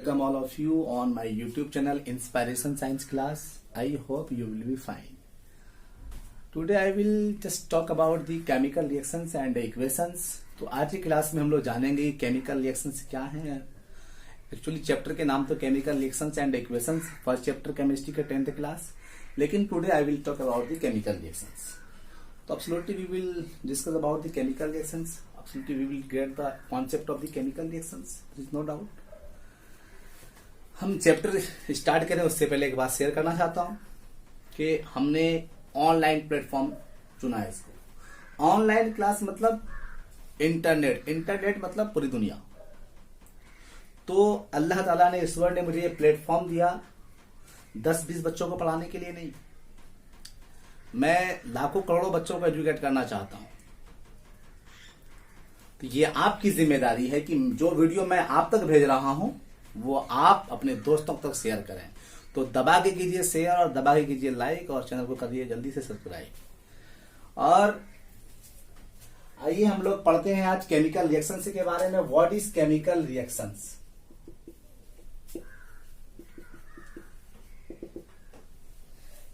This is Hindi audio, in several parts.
welcome all of you on my YouTube channel Inspiration Science Class. I hope you will be fine. Today I will just talk about the chemical reactions and equations. तो आज की क्लास में हम लोग जानेंगे केमिकल रिएक्शंस क्या हैं. एक्चुअली चैप्टर के नाम तो chemical reactions and equations, first chapter chemistry का 10th क्लास. लेकिन today I will talk about the chemical reactions. तो absolutely we will discuss about the chemical reactions. Absolutely we will get the concept of the chemical reactions. There is no doubt. हम चैप्टर स्टार्ट करें उससे पहले एक बात शेयर करना चाहता हूं कि हमने ऑनलाइन प्लेटफॉर्म चुना है. इसको ऑनलाइन क्लास मतलब इंटरनेट मतलब पूरी दुनिया. तो अल्लाह ताला ने, ईश्वर ने मुझे ये प्लेटफॉर्म दिया 10-20 बच्चों को पढ़ाने के लिए नहीं. मैं लाखों करोड़ों बच्चों को एजुकेट करना चाहता हूं. तो ये आपकी जिम्मेदारी है कि जो वीडियो मैं आप तक भेज रहा हूं वो आप अपने दोस्तों तक शेयर करें. तो दबा के कीजिए शेयर और दबा के कीजिए लाइक और चैनल को करिए जल्दी से सब्सक्राइब. और आइए हम लोग पढ़ते हैं आज केमिकल रिएक्शंस के बारे में. What is chemical reactions?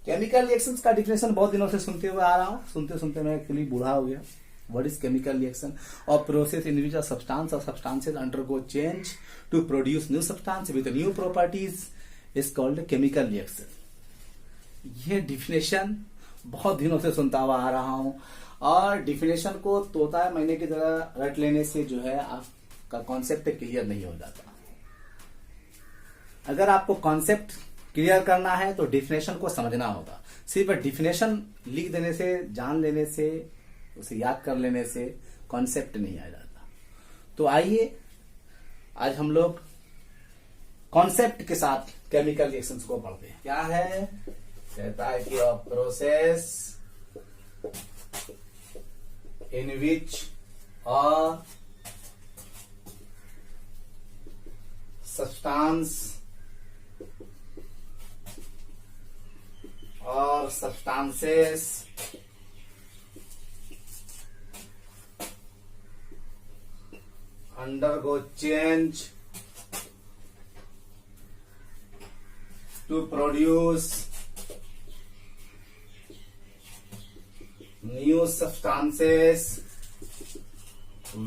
Chemical reactions का डिफिनेशन बहुत दिनों से सुनते हुए आ रहा हूं. सुनते मैं एक्चुअली बूढ़ा हो गया. What is chemical reaction? Or process in which a substance or substances undergo change to produce new substance with new properties is called chemical reaction. ये डिफिनेशन बहुत दिनों से सुनता हुआ आ रहा हूं और डिफिनेशन को तोता महीने की तरह रट लेने से जो है आपका कॉन्सेप्ट क्लियर नहीं हो जाता. अगर आपको कॉन्सेप्ट क्लियर करना है तो डिफिनेशन को समझना होगा. सिर्फ डिफिनेशन लिख देने से, जान लेने से, उसे याद कर लेने से कॉन्सेप्ट नहीं आ जाता. तो आइए आज हम लोग कॉन्सेप्ट के साथ केमिकल रिएक्शंस को पढ़ते हैं. क्या है? कहता है कि a process in which a substance और substances undergo change to produce new substances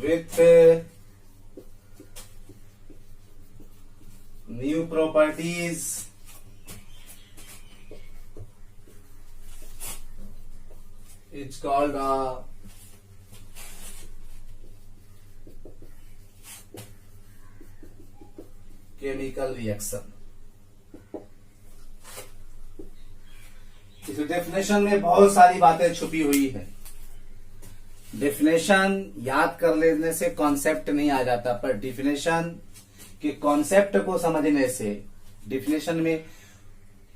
with new properties it's called a chemical reaction. इस डेफिनेशन में बहुत सारी बातें छुपी हुई है. डेफिनेशन याद कर लेने से कॉन्सेप्ट नहीं आ जाता, पर डेफिनेशन के कॉन्सेप्ट को समझने से, डेफिनेशन में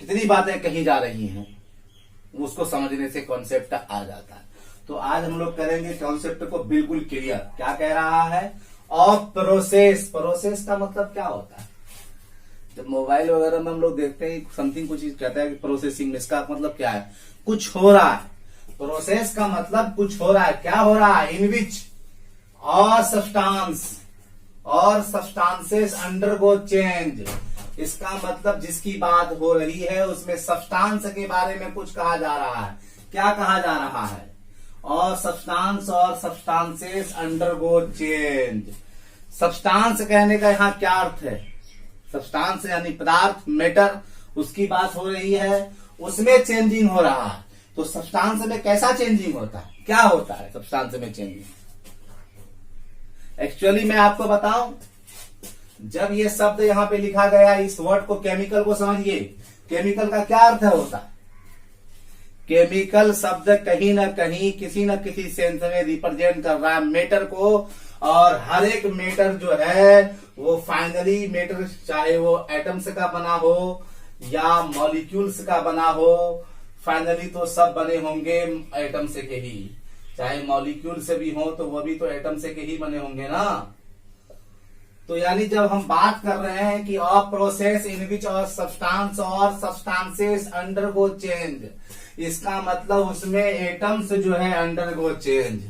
कितनी बातें कही जा रही हैं उसको समझने से कॉन्सेप्ट आ जाता है. तो आज हम लोग करेंगे कॉन्सेप्ट को बिल्कुल क्लियर. क्या कह रहा है? Of process. प्रोसेस का मतलब क्या होता है? जब मोबाइल वगैरह में हम लोग देखते हैं समथिंग कुछ कहता है कि प्रोसेसिंग, इसका मतलब क्या है? कुछ हो रहा है. प्रोसेस का मतलब कुछ हो रहा है. क्या हो रहा है? इन विच और सब्सटेंसेस अंडरगो चेंज. इसका मतलब जिसकी बात हो रही है उसमें सब्सटेंस के बारे में कुछ कहा जा रहा है. क्या कहा जा रहा है? और सब्सटेंसेस अंडरगो चेंज. सब्सटेंस कहने का यहाँ क्या अर्थ है? सब्सटेंस यानी पदार्थ, मैटर, उसकी बात हो रही है, उसमें चेंजिंग हो रहा है. तो सब्सटेंस में कैसा चेंजिंग होता है? क्या होता है सब्सटेंस में चेंजिंग? एक्चुअली मैं आपको बताऊं, जब ये शब्द यहां पे लिखा गया, इस वर्ड को, केमिकल को समझिए. केमिकल का क्या अर्थ होता है? केमिकल शब्द कहीं ना कहीं किसी न किसी सेंस में रिप्रेजेंट कर रहा है मैटर को. और हर एक मैटर जो है वो फाइनली मैटर, चाहे वो एटम्स का बना हो या मॉलिक्यूल्स का बना हो, फाइनली तो सब बने होंगे एटम से के ही. चाहे मॉलिक्यूल से भी हो तो वो भी तो एटम से के ही बने होंगे ना. तो यानी जब हम बात कर रहे हैं कि a process in which a substance और सब्सटेंसेस अंडरगो चेंज, इसका मतलब उसमें एटम्स जो है अंडरगो चेंज.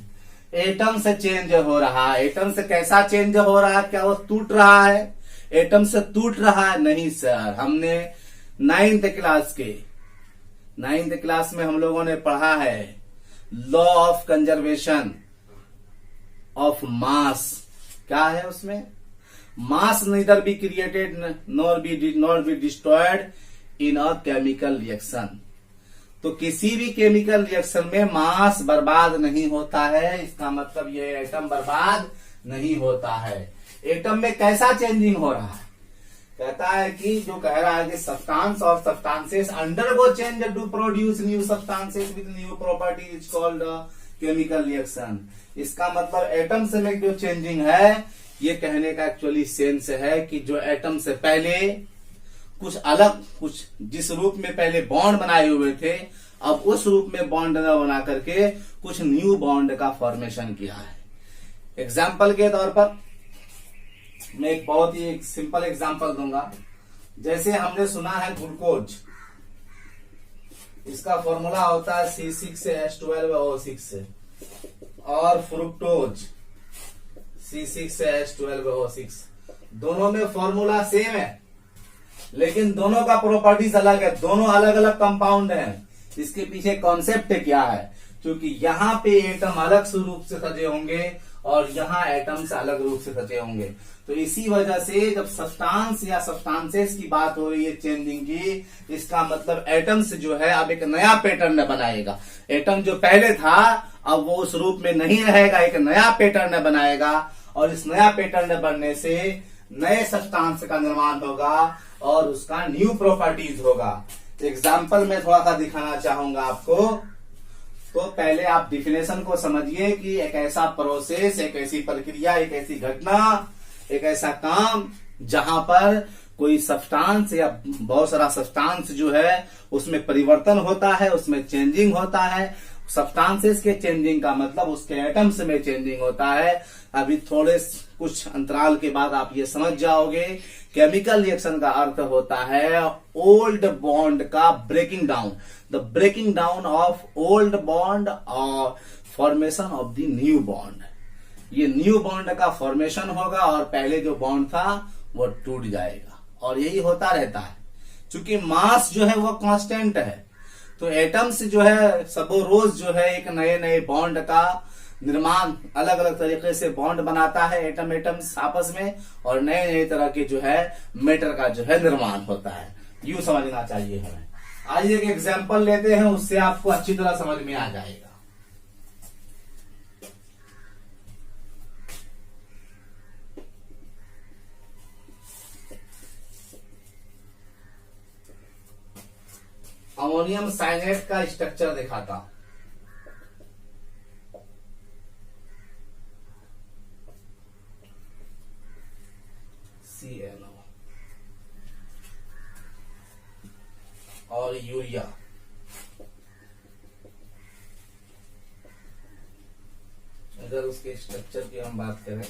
एटम से चेंज हो रहा है. एटम से कैसा चेंज हो रहा है? क्या वो टूट रहा है? एटम से टूट रहा है? नहीं सर, हमने नाइन्थ क्लास में हम लोगों ने पढ़ा है law of conservation of mass. क्या है उसमें? Mass neither be created nor be destroyed in a chemical reaction. तो किसी भी केमिकल रिएक्शन में मास बर्बाद नहीं होता है, इसका मतलब ये एटम बर्बाद नहीं होता है। एटम में कैसा चेंजिंग हो रहा है? कहता है कि जो कह रहा है कि सब्सटेंस और substances undergo change to produce new substances with new property is called chemical reaction. इसका मतलब एटम से में जो चेंजिंग है, ये कहने का एक्चुअली सेंस है कि जो एटम से पहले कुछ जिस रूप में पहले बॉन्ड बनाए हुए थे, अब उस रूप में बॉन्ड न बना करके कुछ न्यू बॉन्ड का फॉर्मेशन किया है। एग्जाम्पल के तौर पर मैं एक बहुत ही एक सिंपल एग्जाम्पल दूंगा। जैसे हमने सुना है ग्लूकोज, इसका फॉर्मूला होता है C6H12O6 और फ्रुक्टोज C6H12O6। दोनों में फॉर्मूला सेम है, लेकिन दोनों का प्रॉपर्टीज अलग है, दोनों अलग अलग कंपाउंड हैं। इसके पीछे कॉन्सेप्ट क्या है? क्योंकि यहाँ पे एटम अलग रूप से सजे होंगे और यहाँ एटम्स अलग रूप से सजे होंगे। तो इसी वजह से जब सब्सटेंस या सब्सटेंसेस की बात हो रही है चेंजिंग की, इसका मतलब एटम्स जो है अब एक नया पैटर्न बनाएगा। एटम जो पहले था अब वो उस रूप में नहीं रहेगा, एक नया पैटर्न बनाएगा और इस नया पैटर्न बनने से नए सब्सटेंस का निर्माण होगा और उसका न्यू प्रॉपर्टीज होगा। एग्जाम्पल में थोड़ा सा दिखाना चाहूंगा आपको। तो पहले आप डिफिनेशन को समझिए कि एक ऐसा प्रोसेस, एक ऐसी प्रक्रिया, एक ऐसी घटना, एक ऐसा काम जहां पर कोई सब्सटेंस या बहुत सारा सब्सटेंस जो है उसमें परिवर्तन होता है, उसमें चेंजिंग होता है। सब्सटेंसेस के चेंजिंग का मतलब उसके एटम्स में चेंजिंग होता है। अभी थोड़े कुछ अंतराल के बाद आप ये समझ जाओगे। केमिकल रिएक्शन का अर्थ होता है ओल्ड बॉन्ड का breaking down, the breaking down of old bond और formation of the new bond. ये न्यू बॉन्ड का फॉर्मेशन होगा और पहले जो बॉन्ड था वो टूट जाएगा, और यही होता रहता है। क्योंकि मास जो है वो कांस्टेंट है, तो एटम्स जो है सबो रोज जो है एक नए नए बॉन्ड का निर्माण, अलग अलग तरीके से बॉन्ड बनाता है एटम्स आपस में, और नए नए तरह के जो है मैटर का जो है निर्माण होता है। यूं समझना चाहिए हमें। आज एक एग्जाम्पल लेते हैं, उससे आपको अच्छी तरह समझ में आ जाएगा। अमोनियम साइनेट का स्ट्रक्चर दिखाता हूं। CnO और यूरिया। अगर उसके स्ट्रक्चर की हम बात करें,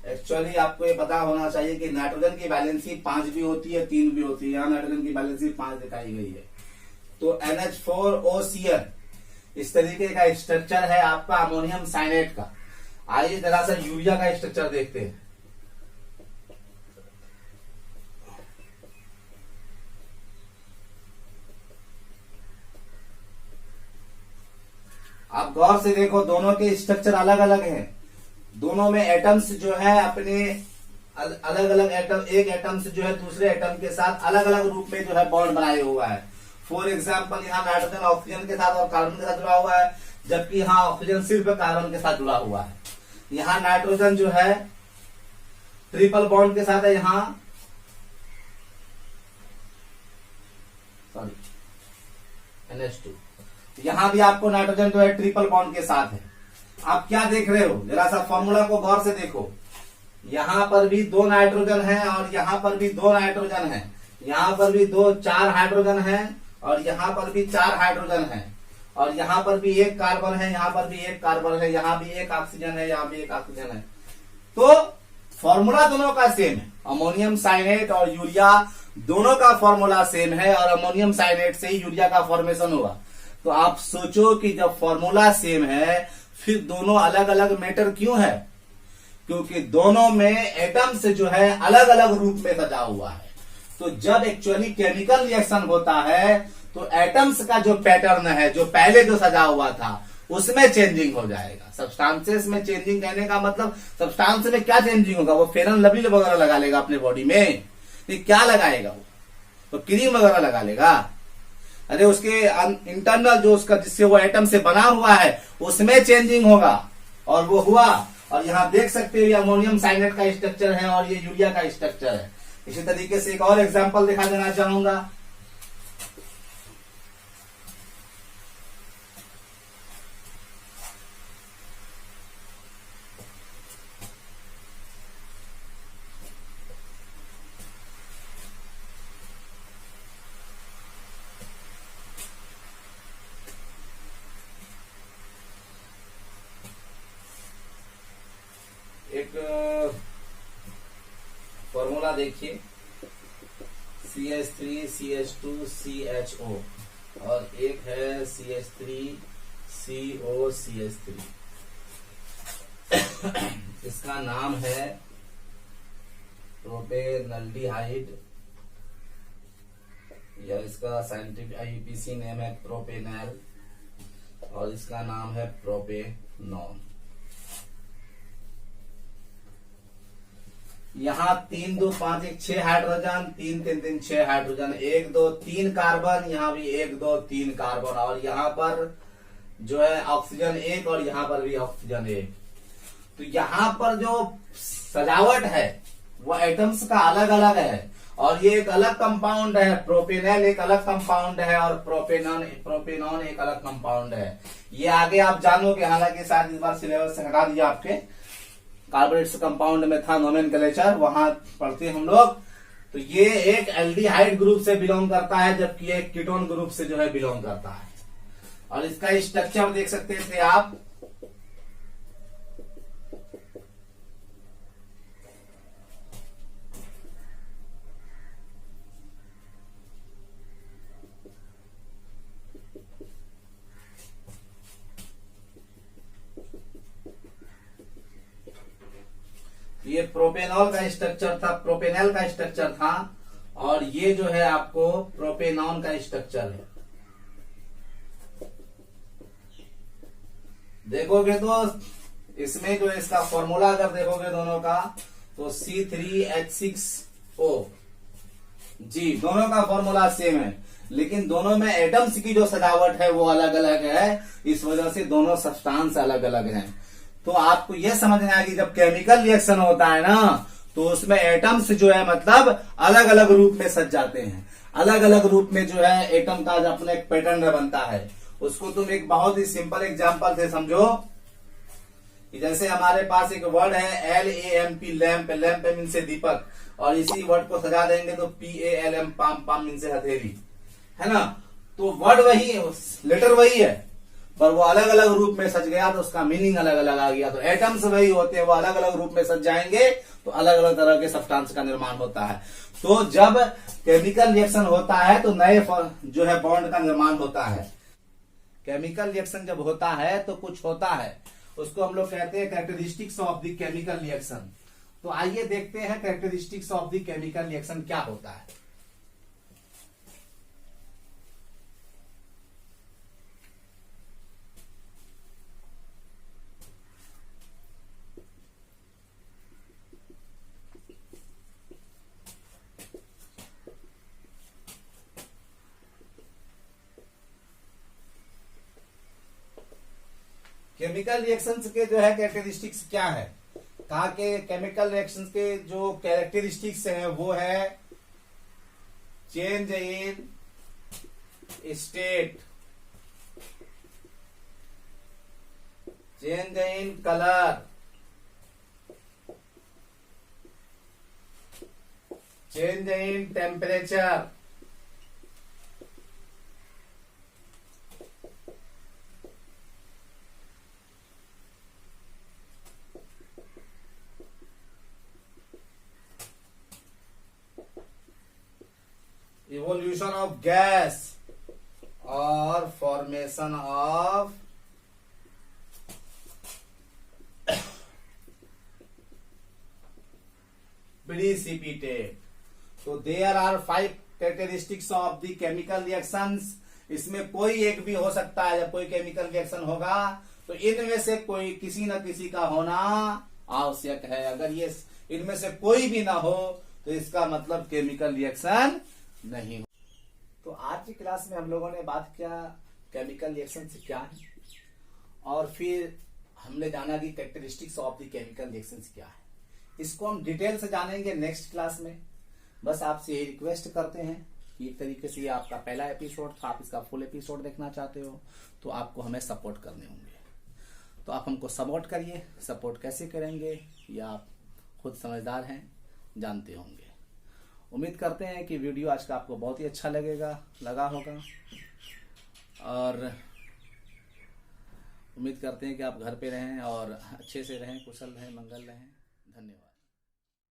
एक्चुअली आपको ये पता होना चाहिए कि नाइट्रोजन की वैलेंसी 5 भी होती है, 3 भी होती है। यहाँ नाइट्रोजन की वैलेंसी 5 दिखाई गई है। तो NH4OCl इस तरीके का स्ट्रक्चर है आपका अमोनियम साइनेट का। आइए जरा सा यूरिया का स्ट्रक्चर देखते हैं। आप गौर से देखो, दोनों के स्ट्रक्चर अलग अलग हैं। दोनों में एटम्स जो है अपने अलग अलग एटम, एक एटम से जो है दूसरे एटम के साथ अलग अलग रूप में जो है बॉन्ड बनाए हुआ है। फॉर एग्जाम्पल यहाँ नाइट्रोजन ऑक्सीजन के साथ और कार्बन के साथ जुड़ा हुआ है, जबकि यहाँ ऑक्सीजन सिर्फ कार्बन के साथ जुड़ा हुआ है। यहाँ नाइट्रोजन जो है ट्रिपल बॉन्ड के साथ है, यहाँ NH2। यहाँ भी आपको नाइट्रोजन जो है ट्रिपल बॉन्ड के साथ है। आप क्या देख रहे हो, जरा सा फॉर्मूला को गौर से देखो। यहाँ पर भी 2 नाइट्रोजन है और यहाँ पर भी 2 नाइट्रोजन है। यहाँ पर भी 4 हाइड्रोजन है और यहाँ पर भी 4 हाइड्रोजन है, और यहाँ पर भी एक कार्बन है, यहाँ पर भी एक कार्बन है, यहाँ भी एक ऑक्सीजन है, यहाँ भी एक ऑक्सीजन है। तो फॉर्मूला दोनों का सेम है, अमोनियम साइनेट और यूरिया दोनों का फॉर्मूला सेम है, और अमोनियम साइनेट से ही यूरिया का फॉर्मेशन होगा। तो आप सोचो कि जब फॉर्मूला सेम है फिर दोनों अलग अलग मैटर क्यों है? क्योंकि दोनों में एटम्स जो है अलग अलग रूप में सजा हुआ है। तो जब एक्चुअली केमिकल रिएक्शन होता है तो एटम्स का जो पैटर्न है, जो पहले जो सजा हुआ था, उसमें चेंजिंग हो जाएगा। सब्सटेंसेस में चेंजिंग कहने का मतलब सब्सटेंस में क्या चेंजिंग होगा? वो फेयर एंड लवली वगैरह लगा लेगा अपने बॉडी में? नहीं, क्या लगाएगा वो? तो क्रीम वगैरह लगा लेगा? अरे उसके इंटरनल जो उसका जिससे वो एटम से बना हुआ है उसमें चेंजिंग होगा, और वो हुआ। और यहाँ देख सकते हो ये अमोनियम साइनेट का स्ट्रक्चर है और ये यूरिया का स्ट्रक्चर है। इसी तरीके से एक और एग्जांपल दिखा देना चाहूंगा। एक फॉर्मूला देखिए, CH3CH2CHO, और एक है CH3COCH3। इसका नाम है प्रोपेनल्डिहाइड, या इसका साइंटिफिक IUPAC नेम है प्रोपेनल, और इसका नाम है प्रोपेनॉन। यहाँ 3 2 5 1 6 हाइड्रोजन, 3 3 3 6 हाइड्रोजन, 1 2 3 कार्बन, यहाँ भी 1 2 3 कार्बन, और यहाँ पर जो है ऑक्सीजन 1 और यहाँ पर भी ऑक्सीजन 1। तो यहाँ पर जो सजावट है वो एटम्स का अलग अलग है, और ये एक अलग कंपाउंड है। प्रोपेनल एक अलग कंपाउंड है और प्रोपेनॉन एक अलग कंपाउंड है। ये आगे आप जानोगे, हालांकि शायद इस बार सिलेबस से हटा दिया आपके, कार्बोनेट्स कंपाउंड में था नोमेनक्लेचर, वहां पढ़ते हम लोग। तो ये एक एल्डिहाइड ग्रुप से बिलोंग करता है, जबकि एक कीटोन ग्रुप से जो है बिलोंग करता है। और इसका स्ट्रक्चर देख सकते थे आप, ये प्रोपेनॉल का स्ट्रक्चर था, प्रोपेनल का स्ट्रक्चर था, और ये जो है आपको प्रोपेनॉन का स्ट्रक्चर है। देखोगे तो इसमें जो इसका फॉर्मूला अगर देखोगे दोनों का, तो C3H6O जी, दोनों का फॉर्मूला सेम है, लेकिन दोनों में एटम्स की जो सजावट है वो अलग अलग है। इस वजह से दोनों सब्सटेंस अलग अलग हैं। तो आपको यह समझना है कि जब केमिकल रिएक्शन होता है ना, तो उसमें एटम्स जो है मतलब अलग अलग रूप में सज जाते हैं। अलग अलग रूप में जो है एटम का अपना एक पैटर्न बनता है। उसको तुम एक बहुत ही सिंपल एग्जांपल से समझो कि जैसे हमारे पास एक वर्ड है LAMP, लैंप, लैंप मीन से दीपक, और इसी वर्ड को सजा देंगे तो PALM, पाम, पाम मीन से हथेली, है ना। तो वर्ड वही है, लेटर वही है, पर वो अलग अलग रूप में सज गया तो उसका मीनिंग अलग अलग आ गया। तो एटम्स वही होते हैं, वो अलग अलग रूप में सज जाएंगे तो अलग अलग तरह के सब्सटेंस का निर्माण होता है। तो जब केमिकल रिएक्शन होता है तो नए जो है बॉन्ड का निर्माण होता है। केमिकल रिएक्शन जब होता है तो कुछ होता है, उसको हम लोग कहते हैं characteristics of the chemical reaction. तो आइए देखते हैं characteristics of the chemical reaction क्या होता है। केमिकल रिएक्शंस के जो है कैरेक्टरिस्टिक्स क्या है, कहा के केमिकल रिएक्शंस के जो कैरेक्टरिस्टिक्स हैं वो है change in state, change in colour, change in temperature, solution of gas और फॉर्मेशन ऑफ प्रिसिपिटेट। तो there are 5 characteristics of the chemical reactions. इसमें कोई एक भी हो सकता है। जब कोई केमिकल रिएक्शन होगा तो इनमें से कोई किसी न किसी का होना आवश्यक है। अगर ये इनमें से कोई भी ना हो तो इसका मतलब केमिकल रिएक्शन नहीं हो। तो आज की क्लास में हम लोगों ने बात किया केमिकल रिएक्शन से क्या है, और फिर हमने जाना कि characteristics of the chemical reactions क्या है। इसको हम डिटेल से जानेंगे नेक्स्ट क्लास में। बस आपसे यही रिक्वेस्ट करते हैं कि एक तरीके से ये आपका पहला एपिसोड था, आप इसका फुल एपिसोड देखना चाहते हो तो आपको हमें सपोर्ट करने होंगे। तो आप हमको सपोर्ट करिए। सपोर्ट कैसे करेंगे ये आप खुद समझदार हैं, जानते होंगे। उम्मीद करते हैं कि वीडियो आज का आपको बहुत ही अच्छा लगा होगा, और उम्मीद करते हैं कि आप घर पे रहें और अच्छे से रहें, कुशल रहें, मंगल रहें। धन्यवाद।